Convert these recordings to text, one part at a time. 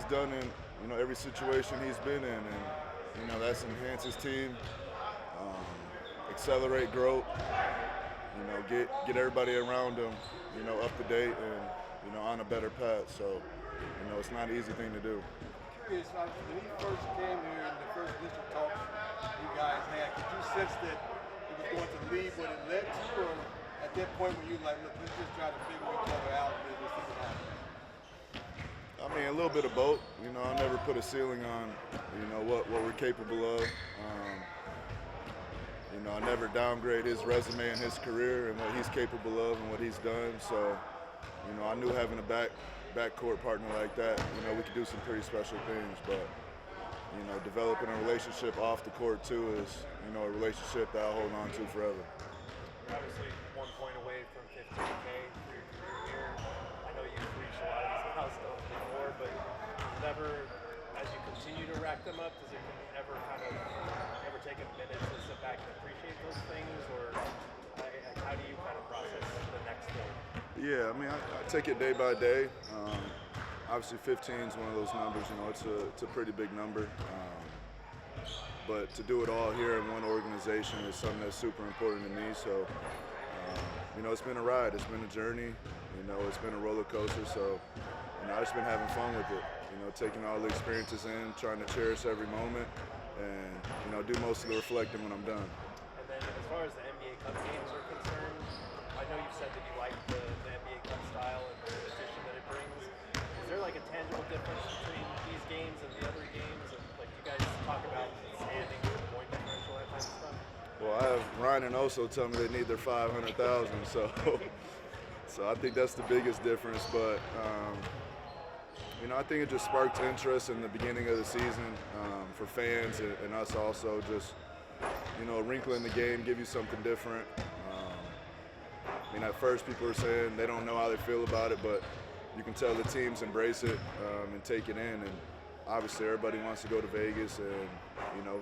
done in every situation he's been in, and that's enhance his team, accelerate growth, get everybody around him, up to date and on a better path. So, it's not an easy thing to do. Curious, when he first came here in the first initial talks you guys had, could you sense that it was going to lead what it led to, or at that point when you like, look, let's just try to figure each other out and we'll see what happens? I mean, a little bit of both. I never put a ceiling on, what we're capable of. I never downgrade his resume and his career and what he's capable of and what he's done. So, I knew having a backcourt partner like that, we could do some pretty special things. But, developing a relationship off the court too is, a relationship that I'll hold on to forever. You're obviously 1 point away from 15K for your career here. I know you've reached a lot of these milestones before, but never, as you continue to rack them up, does it ever take a minute to sit back and appreciate those things, or how do you kind of process the next thing? Yeah, I mean, I take it day by day. Obviously, 15 is one of those numbers. It's a pretty big number. But to do it all here in one organization is something that's super important to me. So, it's been a ride. It's been a journey. It's been a roller coaster. So, I've just been having fun with it. Taking all the experiences in, trying to cherish every moment, and do most of the reflecting when I'm done. And then, as far as the NBA Cup games are concerned, I know you've said that you like the NBA Cup style and the addition that it brings. Is there like a tangible difference between these games and the other games? And like you guys talk about standing with point differential, that type of stuff? Well, I have Ryan and Oso tell me they need their 500,000, so I think that's the biggest difference. But I think it just sparked interest in the beginning of the season for fans and us also. Just a wrinkle in the game, give you something different. At first people were saying they don't know how they feel about it, but you can tell the teams embrace it and take it in. And obviously everybody wants to go to Vegas and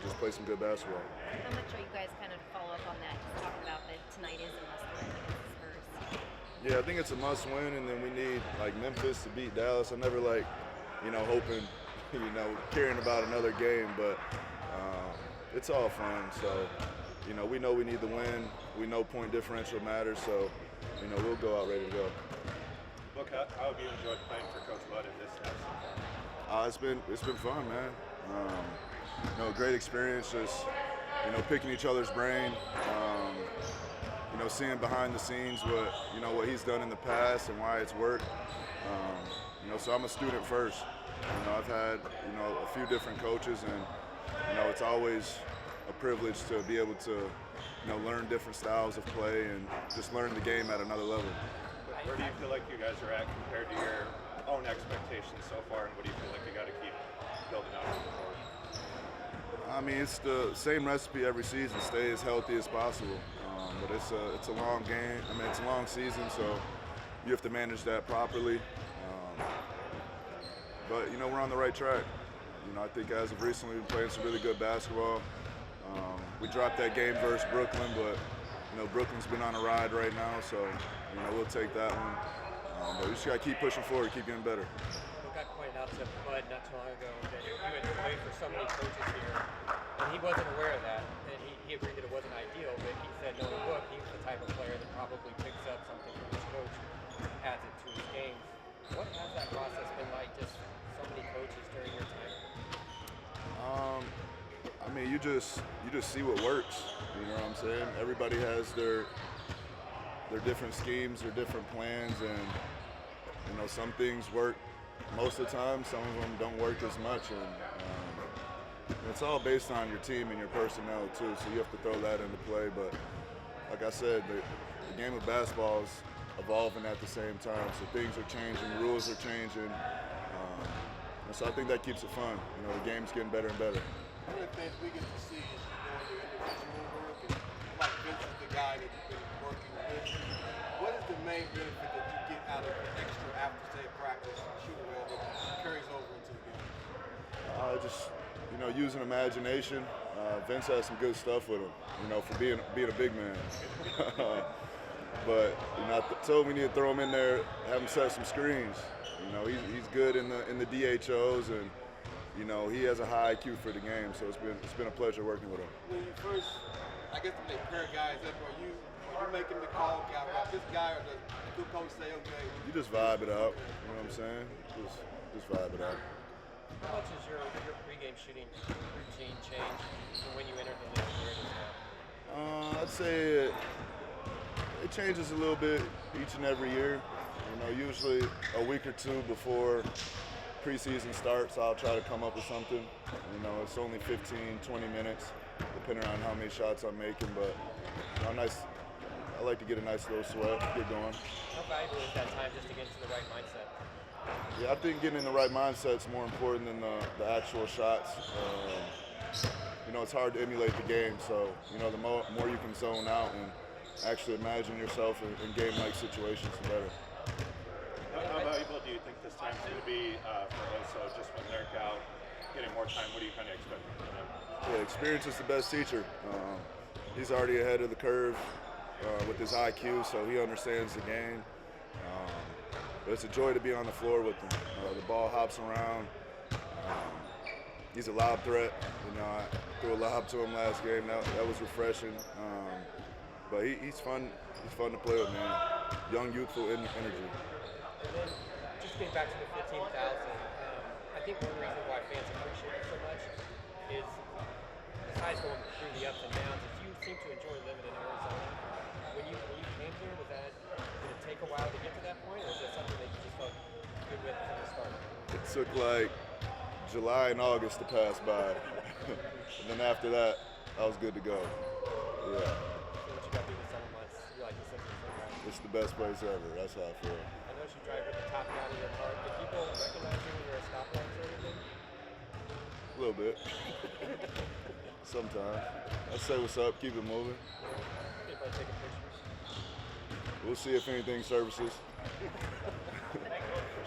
just play some good basketball. How much are you guys kind of follow up on that? Just talking about that tonight is a must-win against the Spurs. Yeah, I think it's a must-win, and then we need like Memphis to beat Dallas. I never hoping, caring about another game, but it's all fun. So, we know we need the win. We know point differential matters, so we'll go out ready to go. Look, how have you enjoyed playing for Coach Bud in this house so far? It's been fun, man. Great experience. Just picking each other's brain. Seeing behind the scenes what he's done in the past and why it's worked. So I'm a student first. I've had a few different coaches, and it's always a privilege to be able to learn different styles of play and just learn the game at another level. Where do you feel like you guys are at compared to your own expectations so far, and what do you feel like you got to keep building out moving forward? I mean, it's the same recipe every season: stay as healthy as possible. But it's a long game. I mean, it's a long season, so you have to manage that properly. But we're on the right track. I think as of recently, we've been playing some really good basketball. We dropped that game versus Brooklyn, but Brooklyn's been on a ride right now, so we'll take that one. But we just got to keep pushing forward, keep getting better. Look, I pointed out to Bud not too long ago that you had played for so many coaches here, and he wasn't aware of that. And he agreed that it wasn't ideal, but he said, no, look, he's the type of player that probably picks up something from his coach, adds it to his game. What has that process been like, just so many coaches during your time? I mean, you just see what works. You know what I'm saying? Everybody has their different schemes, their different plans, and some things work most of the time. Some of them don't work as much, and it's all based on your team and your personnel too. So you have to throw that into play. But like I said, the game of basketball is evolving at the same time. So things are changing, rules are changing. And so I think that keeps it fun. The game's getting better and better. One of the things we get to see is your individual work, and like Vince is the guy that you've been working with. What is the main benefit that you get out of the extra after, say, practice and shoot-around that carries over into the game? Just using imagination. Vince has some good stuff with him. For being a big man. But I told him we need to throw him in there, have him set some screens. He's good in the DHOs, and he has a high IQ for the game. So it's been a pleasure working with him. When you first, I guess when they pair guys up, are you making the call, okay, I got this guy, or does the coach say, okay? You just vibe it up. You know what I'm saying? Just vibe it up. How much has your pregame shooting routine changed from when you entered the league to where it is now? I'd say it changes a little bit each and every year. Usually a week or two before preseason starts, I'll try to come up with something. It's only 15, 20 minutes, depending on how many shots I'm making. But I like to get a nice little sweat, get going. How valuable is that time just to get into the right mindset? Yeah, I think getting in the right mindset is more important than the actual shots. It's hard to emulate the game, so the more you can zone out and actually imagine yourself in game-like situations, the better. How valuable do you think this time's going to be for Oso, just with Nurk out, getting more time? What do you kind of expect from him? Yeah, experience is the best teacher. He's already ahead of the curve with his IQ, so he understands the game. But it's a joy to be on the floor with him. The ball hops around. He's a lob threat. I threw a lob to him last game. That was refreshing. But he's fun. He's fun to play with, man. Young, youthful energy. And then just getting back to the 15,000, I think one reason why fans appreciate it so much is, besides going through the ups and downs, is you seem to enjoy living in Arizona. When you came here, did it take a while to get to that point, or is that something that you just felt good with from the start? It took like July and August to pass by. And then after that, I was good to go. Yeah. So what you got through the summer months, you like the Simpsons, right? It's the best place ever. That's how I feel. I noticed you drive with the top down in your car. Do people recognize you when you're at stoplights or anything? A little bit. Sometimes. I say what's up, keep it moving. Anybody taking pictures? We'll see if anything services.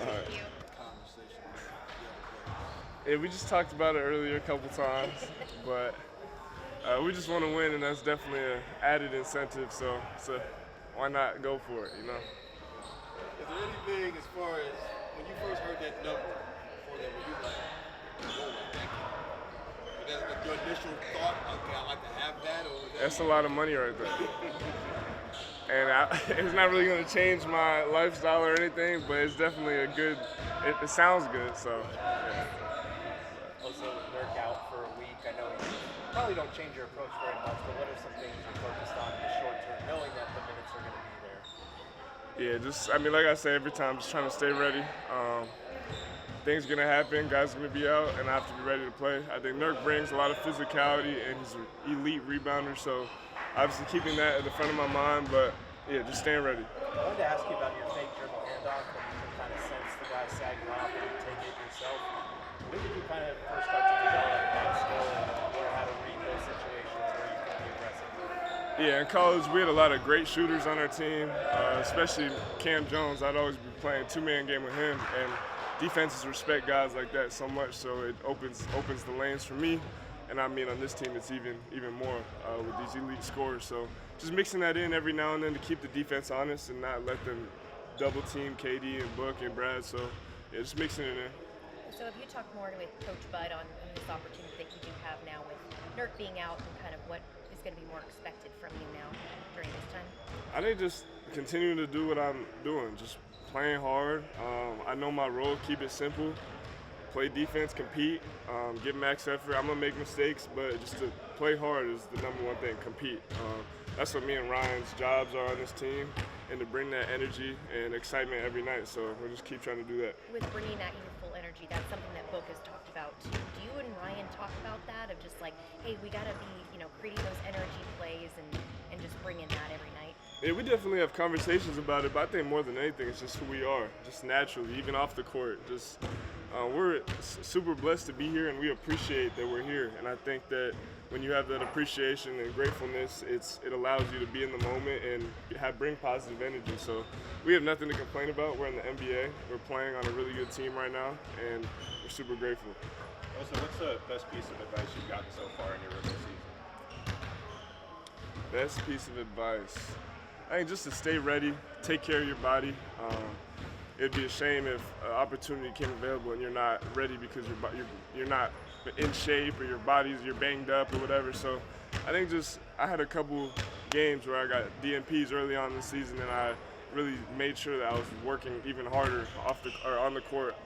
All right. Thank you. Conversation. Yeah, we just talked about it earlier a couple times, but we just want to win, and that's definitely an added incentive. So why not go for it, Is there anything as far as when you first heard that number, before that, were you like, whoa, like that? Was that your initial thought, okay, I'd like to have that, or was that? That's a lot of money right there. And it's not really going to change my lifestyle or anything, but it's definitely a good, it sounds good, so yeah. Also, Nurk out for a week. I know you probably don't change your approach very much, but what are some things you're focused on in the short term, knowing that the minutes are going to be there? Yeah, like I say every time, just trying to stay ready. Things are going to happen, guys are going to be out, and I have to be ready to play. I think Nurk brings a lot of physicality, and he's an elite rebounder, so obviously keeping that at the front of my mind, but yeah, just staying ready. I wanted to ask you about your fake dribble handoff, and you can kind of sense the guy sagging off and you take it yourself. When did you kind of first start to develop that skill and learn how to read those situations where you can be aggressive? Yeah, in college we had a lot of great shooters on our team, especially Cam Jones. I'd always be playing two-man game with him, and defenses respect guys like that so much, so it opens the lanes for me. And I mean, on this team, it's even more with these elite scorers. So just mixing that in every now and then to keep the defense honest and not let them double team KD and Book and Brad. So yeah, just mixing it in. So if you talk more with Coach Bud on this opportunity that you do have now with Nurk being out and kind of what is going to be more expected from you now during this time? I think just continuing to do what I'm doing, just playing hard. I know my role, keep it simple. Play defense, compete, get max effort. I'm gonna make mistakes, but just to play hard is the number one thing, compete. That's what me and Ryan's jobs are on this team, and to bring that energy and excitement every night. So we'll just keep trying to do that. With bringing that youthful energy, that's something that Book has talked about too. Do you and Ryan talk about that, of just like, hey, we gotta be, creating those energy plays and just bringing that every night? Yeah, we definitely have conversations about it, but I think more than anything, it's just who we are, just naturally, even off the court. We're super blessed to be here, and we appreciate that we're here. And I think that when you have that appreciation and gratefulness, it allows you to be in the moment and bring positive energy. So we have nothing to complain about. We're in the NBA. We're playing on a really good team right now, and we're super grateful. Also, what's the best piece of advice you've gotten so far in your rookie season? Best piece of advice. I think just to stay ready, take care of your body. It'd be a shame if an opportunity came available and you're not ready because you're not in shape or you're banged up or whatever. So I think I had a couple games where I got DNPs early on in the season, and I really made sure that I was working even harder on the court.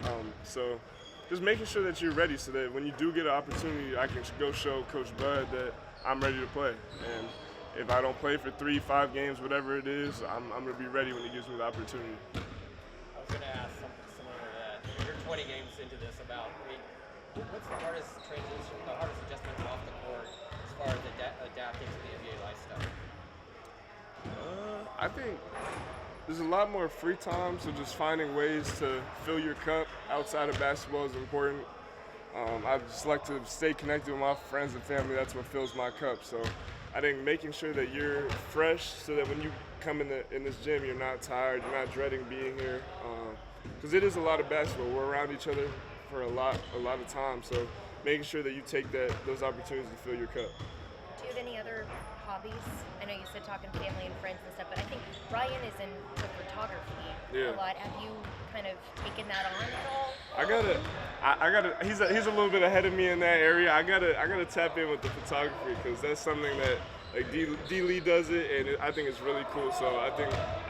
So just making sure that you're ready so that when you do get an opportunity, I can go show Coach Bud that I'm ready to play. And if I don't play for 3-5 games, whatever it is, I'm going to be ready when he gives me the opportunity. I was going to ask something similar to that. You're 20 games into this what's the hardest transition, the hardest adjustment off the court as far as adapting to the NBA lifestyle? I think there's a lot more free time, so just finding ways to fill your cup outside of basketball is important. I just like to stay connected with my friends and family. That's what fills my cup. So I think making sure that you're fresh so that when you come in this gym, you're not tired, you're not dreading being here. Because it is a lot of basketball. We're around each other for a lot of time. So making sure that you take those opportunities to fill your cup. Do you have any other hobbies? I know you said talking to family and friends and stuff, but I think Ryan is into photography a lot. Have you kind of taken that on at all? I gotta. He's a little bit ahead of me in that area. I gotta tap in with the photography because that's something that like D Lee does it, and I think it's really cool. So I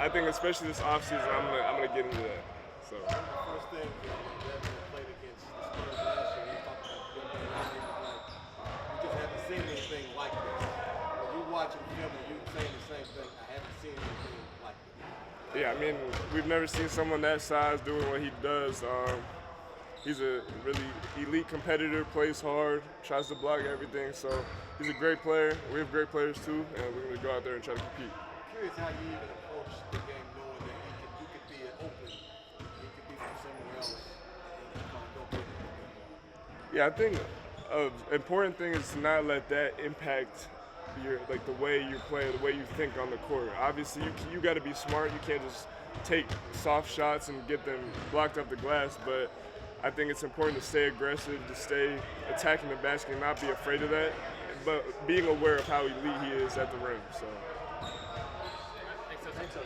think especially this offseason, I'm gonna get into that. So. First thing, Devin played against the Spurs last year. He talked about them being out there, like, we just haven't seen anything like this. When you watching film and you saying the same thing, I haven't seen anything like this. Yeah, I mean, we've never seen someone that size doing what he does. He's a really elite competitor, plays hard, tries to block everything. So he's a great player. We have great players too, and we're going to go out there and try to compete. I'm curious how you even approach the game knowing that you could be open, you could be from somewhere else, and kind of go get it. Yeah, I think an important thing is to not let that impact the way you play, the way you think on the court. Obviously, you got to be smart. You can't just take soft shots and get them blocked off the glass, but I think it's important to stay aggressive, to stay attacking the basket and not be afraid of that, but being aware of how elite he is at the rim. So. Thanks so.